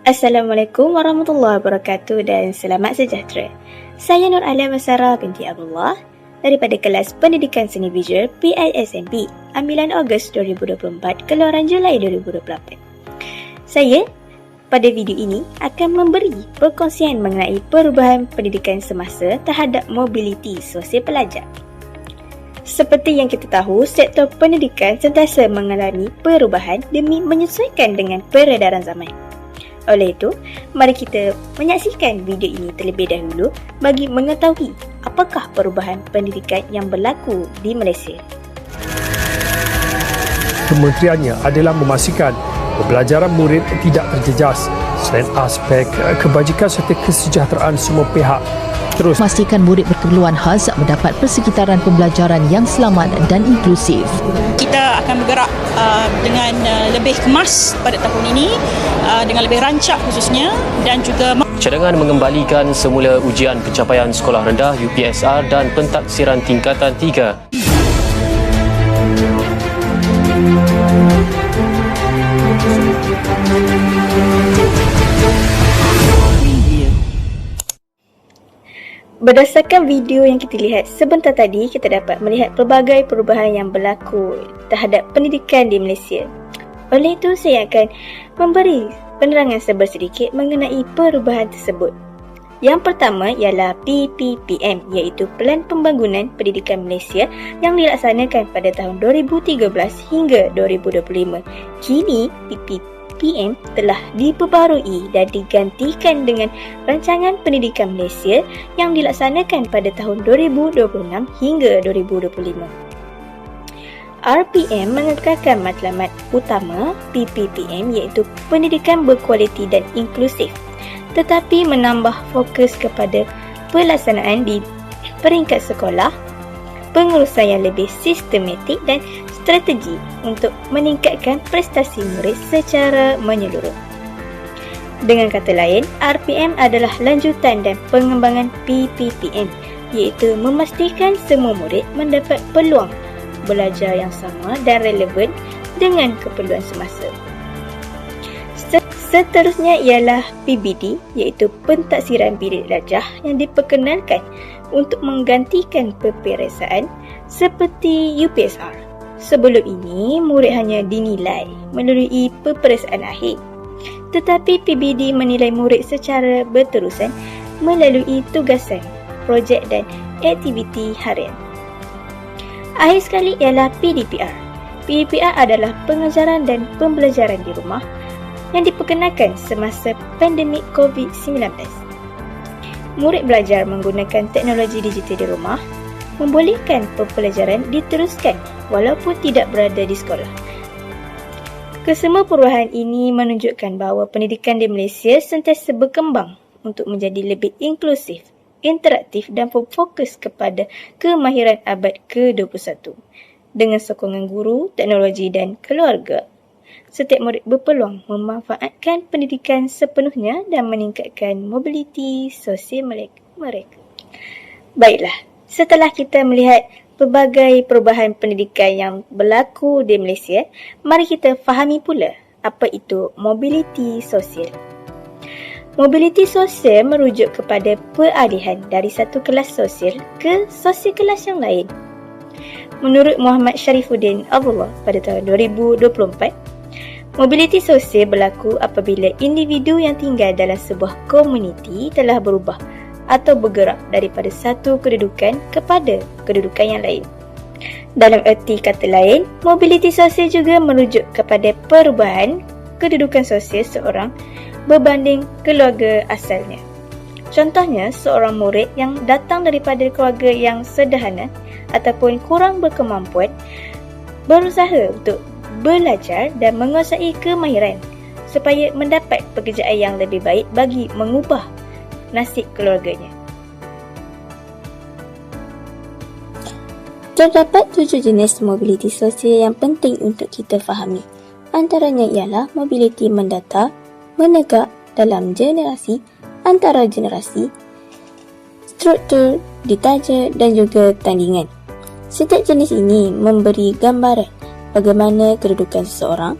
Assalamualaikum warahmatullahi wabarakatuh dan selamat sejahtera. Saya Nur Alia Masara binti Abdullah daripada kelas Pendidikan Seni Visual PISMB ambilan Ogos 2024 keluaran Julai 2028. Saya pada video ini akan memberi perkongsian mengenai perubahan pendidikan semasa terhadap mobiliti sosial pelajar. Seperti yang kita tahu, sektor pendidikan sentiasa mengalami perubahan demi menyesuaikan dengan peredaran zaman. Oleh itu, mari kita menyaksikan video ini terlebih dahulu bagi mengetahui apakah perubahan pendidikan yang berlaku di Malaysia. Kementeriannya adalah memastikan pembelajaran murid tidak terjejas selain aspek kebajikan serta kesejahteraan semua pihak. Terus memastikan murid berkeperluan khas mendapat persekitaran pembelajaran yang selamat dan inklusif. Kita akan bergerak dengan lebih kemas pada tahun ini, dengan lebih rancak khususnya, dan juga cadangan mengembalikan semula ujian pencapaian sekolah rendah UPSR dan pentaksiran tingkatan 3. Berdasarkan video yang kita lihat sebentar tadi, kita dapat melihat pelbagai perubahan yang berlaku terhadap pendidikan di Malaysia. Oleh itu, saya akan memberi penerangan sedikit mengenai perubahan tersebut. Yang pertama ialah PPPM, iaitu Pelan Pembangunan Pendidikan Malaysia yang dilaksanakan pada tahun 2013 hingga 2025. Kini PPPM telah diperbarui dan digantikan dengan Rancangan Pendidikan Malaysia yang dilaksanakan pada tahun 2026 hingga 2025. RPM mengekalkan matlamat utama PPPM iaitu pendidikan berkualiti dan inklusif, tetapi menambah fokus kepada pelaksanaan di peringkat sekolah, pengurusan yang lebih sistematik dan strategi untuk meningkatkan prestasi murid secara menyeluruh. Dengan kata lain, RPM adalah lanjutan dan pengembangan PPPM, iaitu memastikan semua murid mendapat peluang belajar yang sama dan relevan dengan keperluan semasa. Seterusnya ialah PBD, iaitu pentaksiran bilik darjah yang diperkenalkan untuk menggantikan peperiksaan seperti UPSR. Sebelum ini, murid hanya dinilai melalui peperiksaan akhir. Tetapi PBD menilai murid secara berterusan melalui tugasan, projek dan aktiviti harian. Akhir sekali ialah PDPR. PDPR adalah pengajaran dan pembelajaran di rumah yang diperkenalkan semasa pandemik COVID-19. Murid belajar menggunakan teknologi digital di rumah, membolehkan pembelajaran diteruskan walaupun tidak berada di sekolah. Kesemua perubahan ini menunjukkan bahawa pendidikan di Malaysia sentiasa berkembang untuk menjadi lebih inklusif, interaktif dan berfokus kepada kemahiran abad ke-21. Dengan sokongan guru, teknologi dan keluarga, setiap murid berpeluang memanfaatkan pendidikan sepenuhnya dan meningkatkan mobiliti sosial mereka. Baiklah, setelah kita melihat pelbagai perubahan pendidikan yang berlaku di Malaysia, mari kita fahami pula apa itu mobiliti sosial. Mobiliti sosial merujuk kepada peralihan dari satu kelas sosial ke sosial kelas yang lain. Menurut Muhammad Sharifuddin Abdullah pada tahun 2024, mobiliti sosial berlaku apabila individu yang tinggal dalam sebuah komuniti telah berubah atau bergerak daripada satu kedudukan kepada kedudukan yang lain. Dalam erti kata lain, mobiliti sosial juga merujuk kepada perubahan kedudukan sosial seorang berbanding keluarga asalnya. Contohnya, seorang murid yang datang daripada keluarga yang sederhana ataupun kurang berkemampuan berusaha untuk belajar dan menguasai kemahiran supaya mendapat pekerjaan yang lebih baik bagi mengubah nasib keluarganya. Terdapat 7 jenis mobiliti sosial yang penting untuk kita fahami. Antaranya ialah mobiliti mendata, menegak dalam generasi, antara generasi, struktur, ditaja dan juga tandingan. Setiap jenis ini memberi gambaran bagaimana kedudukan seseorang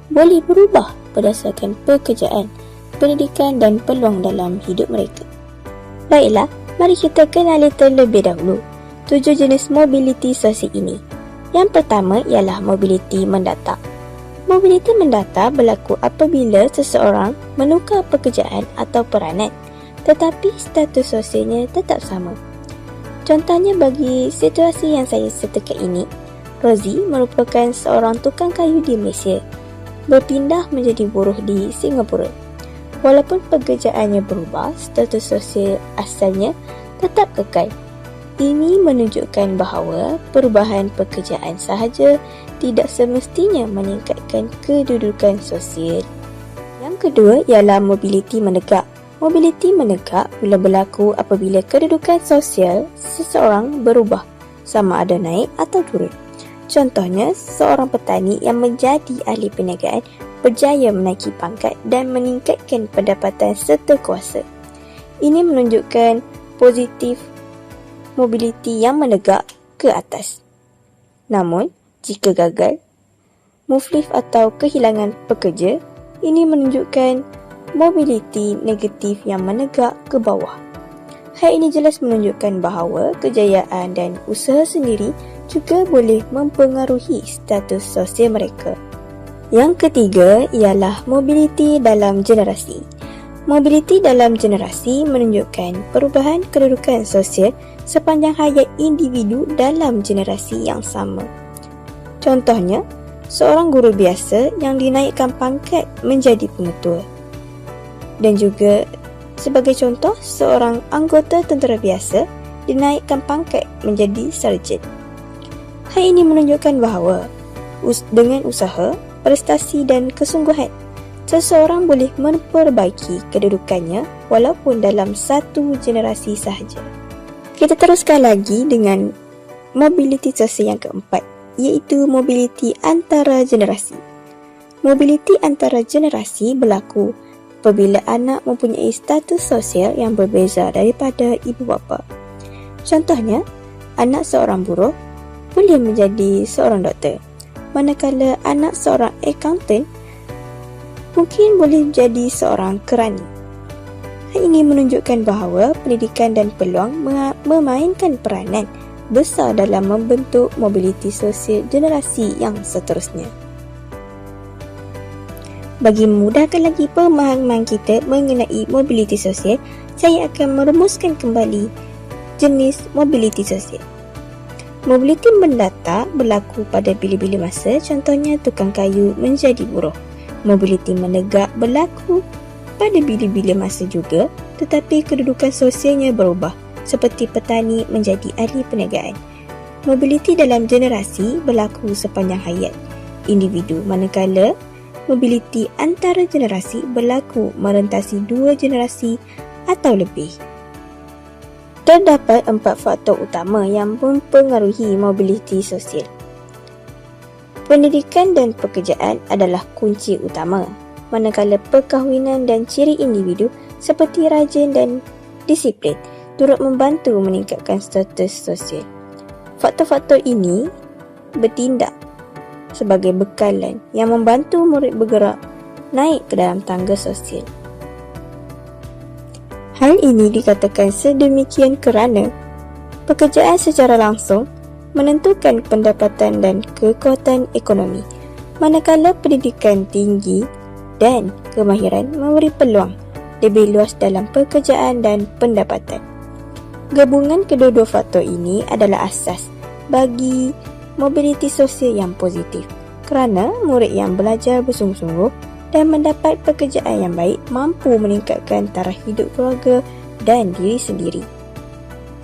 boleh berubah berdasarkan pekerjaan, pendidikan dan peluang dalam hidup mereka. Baiklah, mari kita kenali terlebih dahulu 7 jenis mobiliti sosial ini. Yang pertama ialah mobiliti mendata. Mobiliti mendata berlaku apabila seseorang menukar pekerjaan atau peranan, tetapi status sosialnya tetap sama. Contohnya bagi situasi yang saya sertakan ini, Rosie merupakan seorang tukang kayu di Malaysia, berpindah menjadi buruh di Singapura. Walaupun pekerjaannya berubah, status sosial asalnya tetap kekal. Ini menunjukkan bahawa perubahan pekerjaan sahaja tidak semestinya meningkatkan kedudukan sosial. Yang kedua ialah mobiliti menegak. Mobiliti menegak bila berlaku apabila kedudukan sosial seseorang berubah, sama ada naik atau turun. Contohnya, seorang petani yang menjadi ahli perniagaan berjaya menaiki pangkat dan meningkatkan pendapatan serta kuasa. Ini menunjukkan positif mobiliti yang menegak ke atas. Namun, jika gagal, muflis atau kehilangan pekerja, ini menunjukkan mobiliti negatif yang menegak ke bawah. Hal ini jelas menunjukkan bahawa kejayaan dan usaha sendiri juga boleh mempengaruhi status sosial mereka. Yang ketiga ialah mobiliti dalam generasi. Mobiliti dalam generasi menunjukkan perubahan kedudukan sosial sepanjang hayat individu dalam generasi yang sama. Contohnya, seorang guru biasa yang dinaikkan pangkat menjadi pengetua. Dan juga sebagai contoh, seorang anggota tentera biasa dinaikkan pangkat menjadi sarjan. Hal ini menunjukkan bahawa dengan usaha, prestasi dan kesungguhan, seseorang boleh memperbaiki kedudukannya walaupun dalam satu generasi sahaja. Kita teruskan lagi dengan mobiliti sosial yang keempat, iaitu mobiliti antara generasi. Mobiliti antara generasi berlaku apabila anak mempunyai status sosial yang berbeza daripada ibu bapa. Contohnya, anak seorang buruh boleh menjadi seorang doktor, manakala anak seorang akaunten mungkin boleh menjadi seorang kerani. Hal ini menunjukkan bahawa pendidikan dan peluang memainkan peranan besar dalam membentuk mobiliti sosial generasi yang seterusnya. Bagi memudahkan lagi pemahaman kita mengenai mobiliti sosial, saya akan merumuskan kembali jenis mobiliti sosial. Mobiliti mendata berlaku pada bila-bila masa, contohnya tukang kayu menjadi buruh. Mobiliti menegak berlaku pada bila-bila masa juga, tetapi kedudukan sosialnya berubah, seperti petani menjadi ahli perniagaan. Mobiliti dalam generasi berlaku sepanjang hayat individu, manakala mobiliti antara generasi berlaku merentasi 2 generasi atau lebih. Terdapat 4 faktor utama yang mempengaruhi mobiliti sosial. Pendidikan dan pekerjaan adalah kunci utama, manakala perkahwinan dan ciri individu seperti rajin dan disiplin turut membantu meningkatkan status sosial. Faktor-faktor ini bertindak sebagai bekalan yang membantu murid bergerak naik ke dalam tangga sosial. Hal ini dikatakan sedemikian kerana pekerjaan secara langsung menentukan pendapatan dan kekuatan ekonomi, manakala pendidikan tinggi dan kemahiran memberi peluang lebih luas dalam pekerjaan dan pendapatan. Gabungan kedua-dua faktor ini adalah asas bagi mobiliti sosial yang positif, kerana murid yang belajar bersungguh-sungguh dan mendapat pekerjaan yang baik mampu meningkatkan taraf hidup keluarga dan diri sendiri.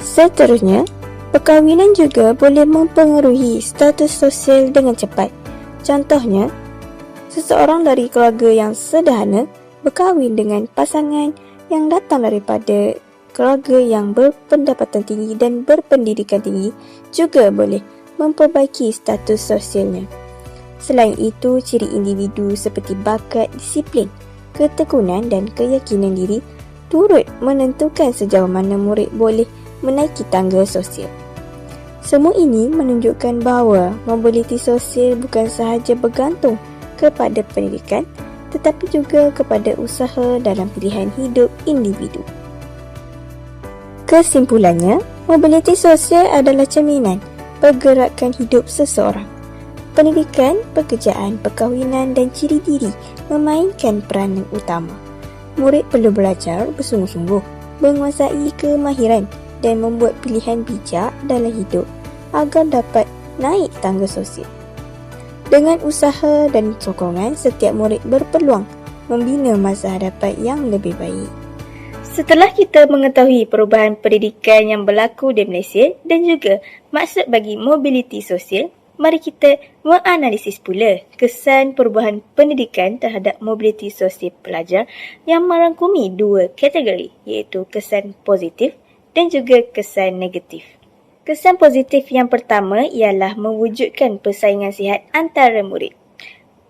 Seterusnya, perkahwinan juga boleh mempengaruhi status sosial dengan cepat. Contohnya, seseorang dari keluarga yang sederhana berkahwin dengan pasangan yang datang daripada keluarga yang berpendapatan tinggi dan berpendidikan tinggi juga boleh memperbaiki status sosialnya. Selain itu, ciri individu seperti bakat, disiplin, ketekunan dan keyakinan diri turut menentukan sejauh mana murid boleh menaiki tangga sosial. Semua ini menunjukkan bahawa mobiliti sosial bukan sahaja bergantung kepada pendidikan, tetapi juga kepada usaha dalam pilihan hidup individu. Kesimpulannya, mobiliti sosial adalah cerminan pergerakan hidup seseorang. Pendidikan, pekerjaan, perkahwinan dan ciri diri memainkan peranan utama. Murid perlu belajar bersungguh-sungguh, menguasai kemahiran dan membuat pilihan bijak dalam hidup agar dapat naik tangga sosial. Dengan usaha dan sokongan, setiap murid berpeluang membina masa hadapan yang lebih baik. Setelah kita mengetahui perubahan pendidikan yang berlaku di Malaysia dan juga maksud bagi mobiliti sosial, mari kita menganalisis pula kesan perubahan pendidikan terhadap mobiliti sosial pelajar yang merangkumi dua kategori, iaitu kesan positif dan juga kesan negatif. Kesan positif yang pertama ialah mewujudkan persaingan sihat antara murid.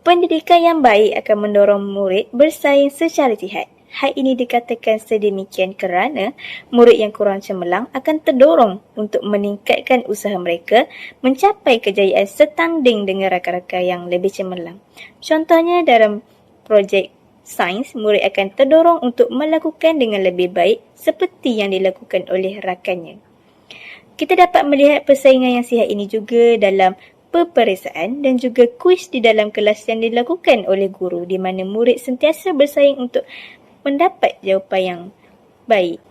Pendidikan yang baik akan mendorong murid bersaing secara sihat. Hal ini dikatakan sedemikian kerana murid yang kurang cemerlang akan terdorong untuk meningkatkan usaha mereka mencapai kejayaan setanding dengan rakan-rakan yang lebih cemerlang. Contohnya dalam projek sains, murid akan terdorong untuk melakukan dengan lebih baik seperti yang dilakukan oleh rakannya. Kita dapat melihat persaingan yang sihat ini juga dalam peperiksaan dan juga kuis di dalam kelas yang dilakukan oleh guru, di mana murid sentiasa bersaing untuk mendapat jawapan yang baik.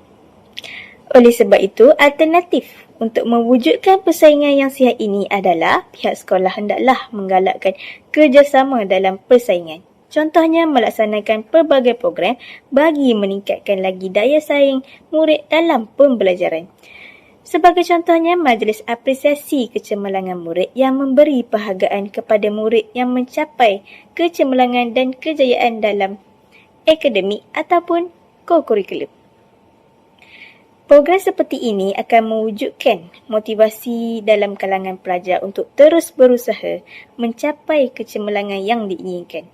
Oleh sebab itu, alternatif untuk mewujudkan persaingan yang sihat ini adalah pihak sekolah hendaklah menggalakkan kerjasama dalam persaingan. Contohnya melaksanakan pelbagai program bagi meningkatkan lagi daya saing murid dalam pembelajaran. Sebagai contohnya, majlis apresiasi kecemerlangan murid yang memberi penghargaan kepada murid yang mencapai kecemerlangan dan kejayaan dalam akademik ataupun co-curriculum. Program seperti ini akan mewujudkan motivasi dalam kalangan pelajar untuk terus berusaha mencapai kecemerlangan yang diinginkan.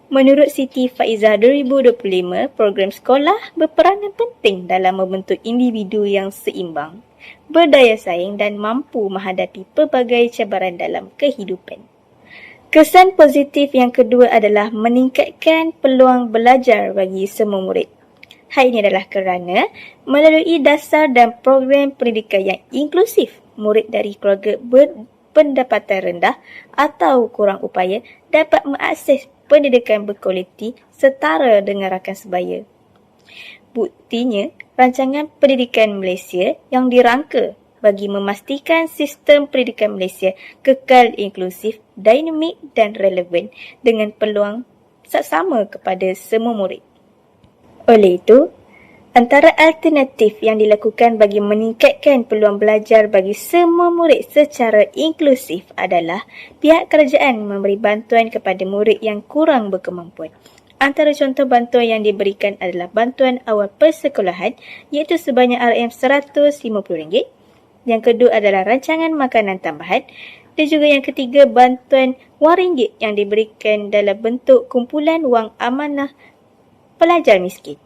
Menurut Siti Faizah 2025, program sekolah berperanan penting dalam membentuk individu yang seimbang, berdaya saing dan mampu menghadapi pelbagai cabaran dalam kehidupan. Kesan positif yang kedua adalah meningkatkan peluang belajar bagi semua murid. Hal ini adalah kerana melalui dasar dan program pendidikan yang inklusif, murid dari keluarga berpendapatan rendah atau kurang upaya dapat mengakses pendidikan berkualiti setara dengan rakan sebaya. Buktinya, rancangan pendidikan Malaysia yang dirangka bagi memastikan sistem pendidikan Malaysia kekal inklusif, dinamik dan relevan dengan peluang sama kepada semua murid. Oleh itu, antara alternatif yang dilakukan bagi meningkatkan peluang belajar bagi semua murid secara inklusif adalah pihak kerajaan memberi bantuan kepada murid yang kurang berkemampuan. Antara contoh bantuan yang diberikan adalah bantuan awal persekolahan iaitu sebanyak RM150. Yang kedua adalah rancangan makanan tambahan. Dan juga yang ketiga, bantuan RM1 yang diberikan dalam bentuk kumpulan wang amanah pelajar miskin.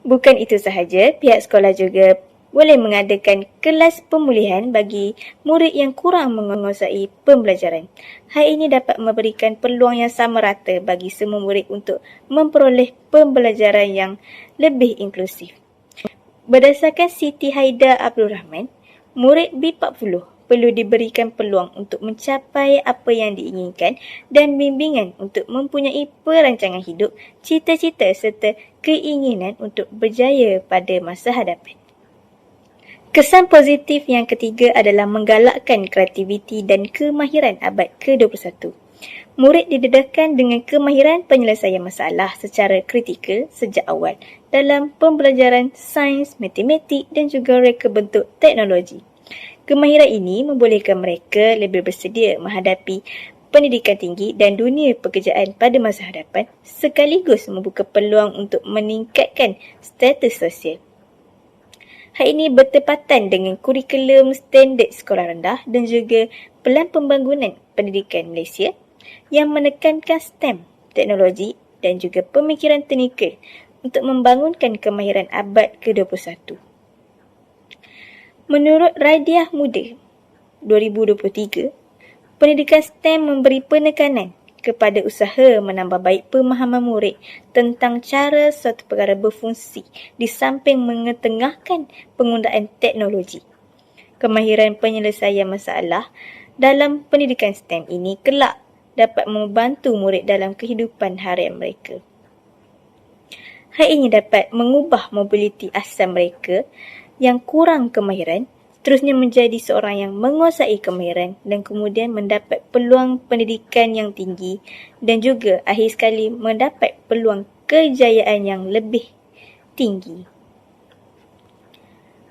Bukan itu sahaja, pihak sekolah juga boleh mengadakan kelas pemulihan bagi murid yang kurang menguasai pembelajaran. Hal ini dapat memberikan peluang yang sama rata bagi semua murid untuk memperoleh pembelajaran yang lebih inklusif. Berdasarkan Siti Haida Abdul Rahman, murid B40 perlu diberikan peluang untuk mencapai apa yang diinginkan dan bimbingan untuk mempunyai perancangan hidup, cita-cita serta keinginan untuk berjaya pada masa hadapan. Kesan positif yang ketiga adalah menggalakkan kreativiti dan kemahiran abad ke-21. Murid didedahkan dengan kemahiran penyelesaian masalah secara kritikal sejak awal dalam pembelajaran sains, matematik dan juga reka bentuk teknologi. Kemahiran ini membolehkan mereka lebih bersedia menghadapi pendidikan tinggi dan dunia pekerjaan pada masa hadapan, sekaligus membuka peluang untuk meningkatkan status sosial. Hal ini bertepatan dengan kurikulum standard sekolah rendah dan juga Pelan Pembangunan Pendidikan Malaysia yang menekankan STEM, teknologi dan juga pemikiran teknikal untuk membangunkan kemahiran abad ke-21. Menurut Radiah Muda 2023, pendidikan STEM memberi penekanan kepada usaha menambah baik pemahaman murid tentang cara suatu perkara berfungsi di samping mengetengahkan penggunaan teknologi. Kemahiran penyelesaian masalah dalam pendidikan STEM ini kelak dapat membantu murid dalam kehidupan harian mereka. Hal ini dapat mengubah mobiliti asal mereka yang kurang kemahiran seterusnya menjadi seorang yang menguasai kemahiran dan kemudian mendapat peluang pendidikan yang tinggi dan juga akhir sekali mendapat peluang kejayaan yang lebih tinggi.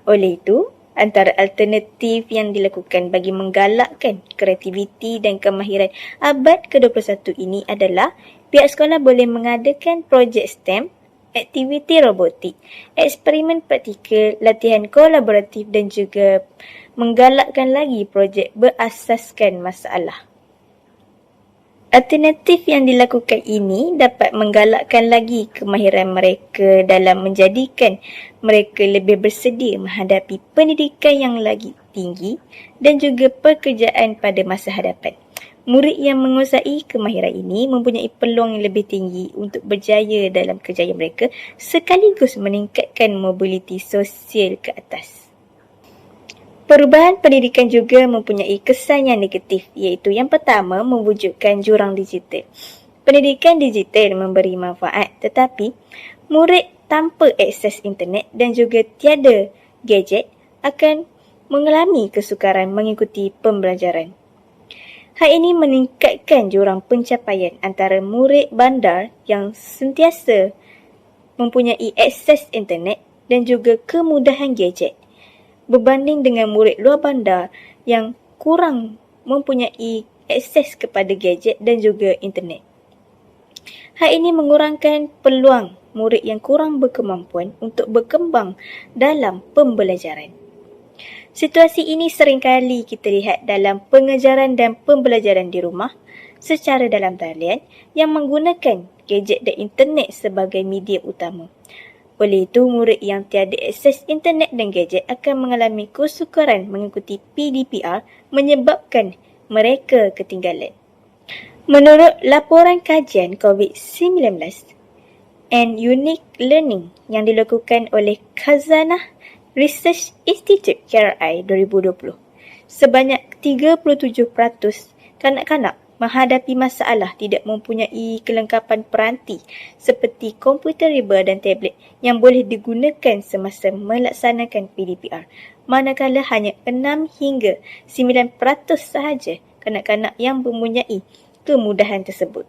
Oleh itu, antara alternatif yang dilakukan bagi menggalakkan kreativiti dan kemahiran abad ke-21 ini adalah pihak sekolah boleh mengadakan projek STEM, aktiviti robotik, eksperimen praktikal, latihan kolaboratif dan juga menggalakkan lagi projek berasaskan masalah. Alternatif yang dilakukan ini dapat menggalakkan lagi kemahiran mereka dalam menjadikan mereka lebih bersedia menghadapi pendidikan yang lagi tinggi dan juga pekerjaan pada masa hadapan. Murid yang menguasai kemahiran ini mempunyai peluang yang lebih tinggi untuk berjaya dalam kerjaya mereka sekaligus meningkatkan mobiliti sosial ke atas. Perubahan pendidikan juga mempunyai kesan yang negatif, iaitu yang pertama mewujudkan jurang digital. Pendidikan digital memberi manfaat tetapi murid tanpa akses internet dan juga tiada gadget akan mengalami kesukaran mengikuti pembelajaran. Hal ini meningkatkan jurang pencapaian antara murid bandar yang sentiasa mempunyai akses internet dan juga kemudahan gadget berbanding dengan murid luar bandar yang kurang mempunyai akses kepada gadget dan juga internet. Hal ini mengurangkan peluang murid yang kurang berkemampuan untuk berkembang dalam pembelajaran. Situasi ini seringkali kita lihat dalam pengajaran dan pembelajaran di rumah secara dalam talian yang menggunakan gadget dan internet sebagai media utama. Oleh itu, murid yang tiada akses internet dan gadget akan mengalami kesukaran mengikuti PDPR menyebabkan mereka ketinggalan. Menurut laporan kajian COVID-19 and Unique Learning yang dilakukan oleh Khazanah Research Institute KRI 2020, sebanyak 37% kanak-kanak menghadapi masalah tidak mempunyai kelengkapan peranti seperti komputer riba dan tablet yang boleh digunakan semasa melaksanakan PDPR, manakala hanya 6 hingga 9% sahaja kanak-kanak yang mempunyai kemudahan tersebut.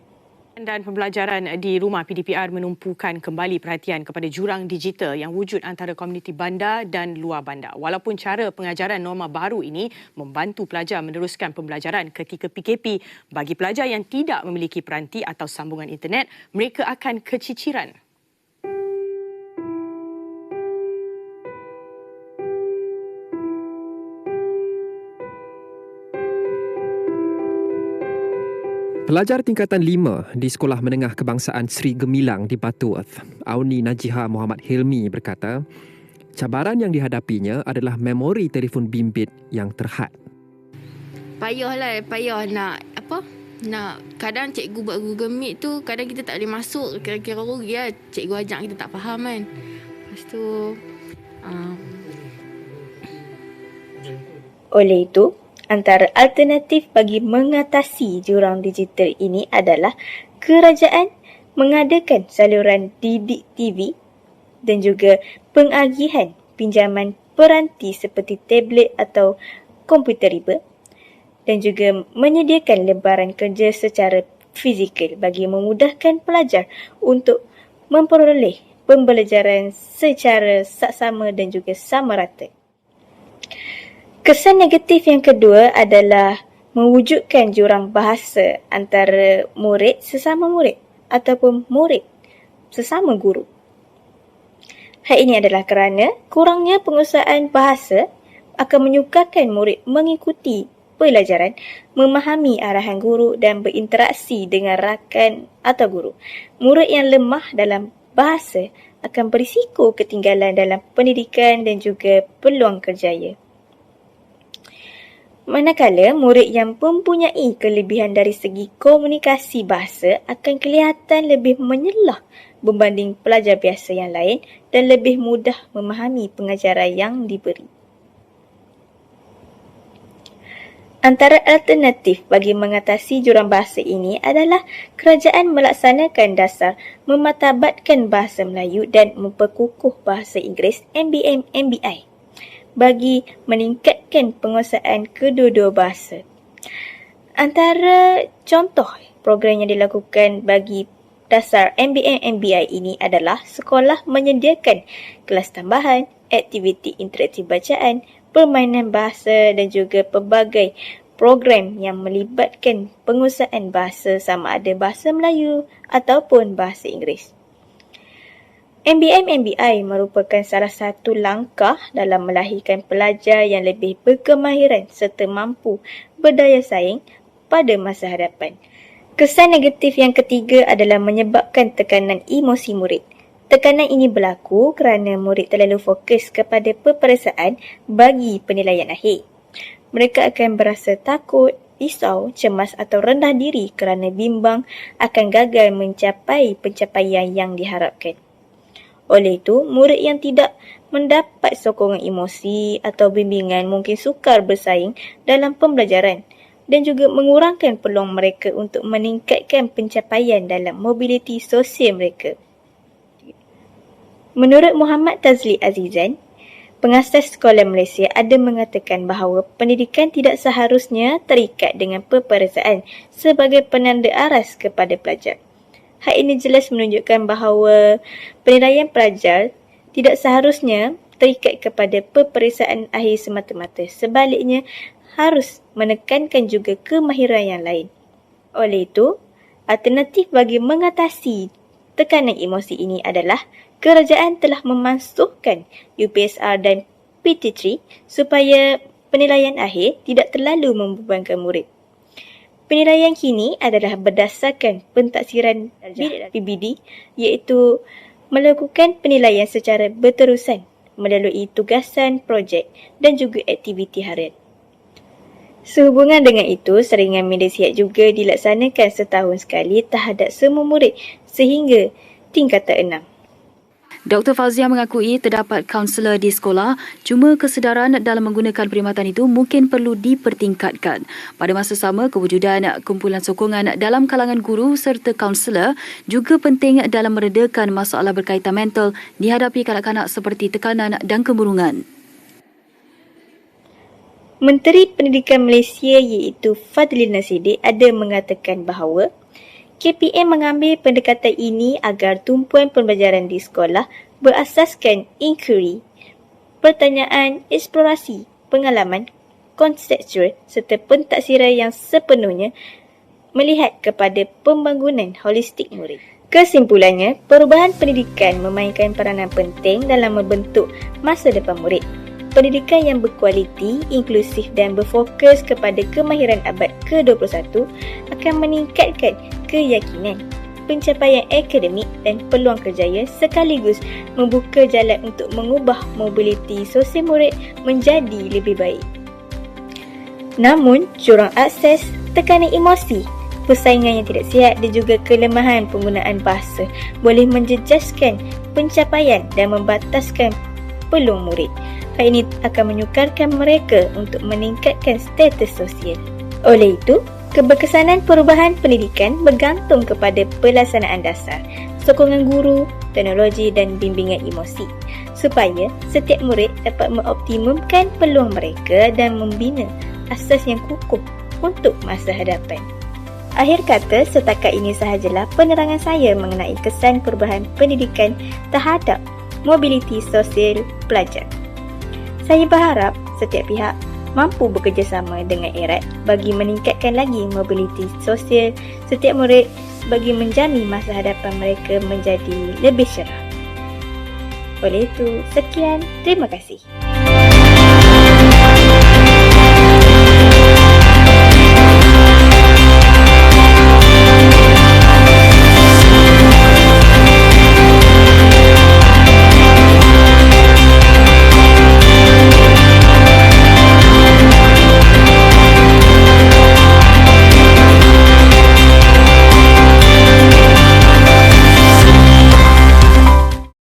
Dan pembelajaran di rumah PDPR menumpukan kembali perhatian kepada jurang digital yang wujud antara komuniti bandar dan luar bandar. Walaupun cara pengajaran norma baru ini membantu pelajar meneruskan pembelajaran ketika PKP, bagi pelajar yang tidak memiliki peranti atau sambungan internet, mereka akan keciciran. Pelajar tingkatan 5 di Sekolah Menengah Kebangsaan Sri Gemilang di Butterworth, Auni Najiha Muhammad Hilmi berkata, cabaran yang dihadapinya adalah memori telefon bimbit yang terhad. Payah nak kadang cikgu buat Google Meet tu, kadang kita tak boleh masuk, kira-kira rugi lah, cikgu ajak kita tak faham kan. Lepas tu Oleh itu, antara alternatif bagi mengatasi jurang digital ini adalah kerajaan mengadakan saluran didik TV dan juga pengagihan pinjaman peranti seperti tablet atau komputer riba dan juga menyediakan lembaran kerja secara fizikal bagi memudahkan pelajar untuk memperoleh pembelajaran secara saksama dan juga sama rata. Kesan negatif yang kedua adalah mewujudkan jurang bahasa antara murid sesama murid ataupun murid sesama guru. Hal ini adalah kerana kurangnya penguasaan bahasa akan menyukarkan murid mengikuti pelajaran, memahami arahan guru dan berinteraksi dengan rakan atau guru. Murid yang lemah dalam bahasa akan berisiko ketinggalan dalam pendidikan dan juga peluang kerjaya. Manakala murid yang mempunyai kelebihan dari segi komunikasi bahasa akan kelihatan lebih menyelah berbanding pelajar biasa yang lain dan lebih mudah memahami pengajaran yang diberi. Antara alternatif bagi mengatasi jurang bahasa ini adalah kerajaan melaksanakan dasar mematabatkan bahasa Melayu dan memperkukuh bahasa Inggeris MBI bagi meningkatkan penguasaan kedua-dua bahasa. Antara contoh program yang dilakukan bagi dasar MBI ini adalah sekolah menyediakan kelas tambahan, aktiviti interaktif bacaan, permainan bahasa dan juga pelbagai program yang melibatkan penguasaan bahasa sama ada bahasa Melayu ataupun bahasa Inggeris. MBI merupakan salah satu langkah dalam melahirkan pelajar yang lebih berkemahiran serta mampu berdaya saing pada masa hadapan. Kesan negatif yang ketiga adalah menyebabkan tekanan emosi murid. Tekanan ini berlaku kerana murid terlalu fokus kepada peperiksaan bagi penilaian akhir. Mereka akan berasa takut, risau, cemas atau rendah diri kerana bimbang akan gagal mencapai pencapaian yang diharapkan. Oleh itu, murid yang tidak mendapat sokongan emosi atau bimbingan mungkin sukar bersaing dalam pembelajaran dan juga mengurangkan peluang mereka untuk meningkatkan pencapaian dalam mobiliti sosial mereka. Menurut Muhammad Tazli Azizan, pengasas sekolah Malaysia ada mengatakan bahawa pendidikan tidak seharusnya terikat dengan peperiksaan sebagai penanda aras kepada pelajar. Hal ini jelas menunjukkan bahawa penilaian pelajar tidak seharusnya terikat kepada peperiksaan akhir semata-mata. Sebaliknya, harus menekankan juga kemahiran yang lain. Oleh itu, alternatif bagi mengatasi tekanan emosi ini adalah kerajaan telah memansuhkan UPSR dan PT3 supaya penilaian akhir tidak terlalu membebankan murid. Penilaian kini adalah berdasarkan pentaksiran PBD iaitu melakukan penilaian secara berterusan melalui tugasan, projek dan juga aktiviti harian. Sehubungan dengan itu, seringan media sihat juga dilaksanakan setahun sekali terhadap semua murid sehingga tingkatan 6. Dr. Fauzia mengakui terdapat kaunselor di sekolah, cuma kesedaran dalam menggunakan perkhidmatan itu mungkin perlu dipertingkatkan. Pada masa sama, kewujudan kumpulan sokongan dalam kalangan guru serta kaunselor juga penting dalam meredakan masalah berkaitan mental dihadapi kanak-kanak seperti tekanan dan kemurungan. Menteri Pendidikan Malaysia iaitu Fadlina Siddiq ada mengatakan bahawa KPM mengambil pendekatan ini agar tumpuan pembelajaran di sekolah berasaskan inquiry, pertanyaan, eksplorasi, pengalaman, konseptual serta pentaksiran yang sepenuhnya melihat kepada pembangunan holistik murid. Kesimpulannya, perubahan pendidikan memainkan peranan penting dalam membentuk masa depan murid. Pendidikan yang berkualiti, inklusif dan berfokus kepada kemahiran abad ke-21 akan meningkatkan keyakinan, pencapaian akademik dan peluang kerjaya sekaligus membuka jalan untuk mengubah mobiliti sosial murid menjadi lebih baik. Namun, jurang akses, tekanan emosi, persaingan yang tidak sihat dan juga kelemahan penggunaan bahasa boleh menjejaskan pencapaian dan membataskan peluang murid. Hal ini akan menyukarkan mereka untuk meningkatkan status sosial. Oleh itu, keberkesanan perubahan pendidikan bergantung kepada pelaksanaan dasar, sokongan guru, teknologi dan bimbingan emosi supaya setiap murid dapat mengoptimumkan peluang mereka dan membina asas yang kukuh untuk masa hadapan. Akhir kata, setakat ini sahajalah penerangan saya mengenai kesan perubahan pendidikan terhadap mobiliti sosial pelajar. Saya berharap setiap pihak mampu bekerjasama dengan erat bagi meningkatkan lagi mobiliti sosial setiap murid bagi menjamin masa hadapan mereka menjadi lebih cerah. Oleh itu, sekian, terima kasih.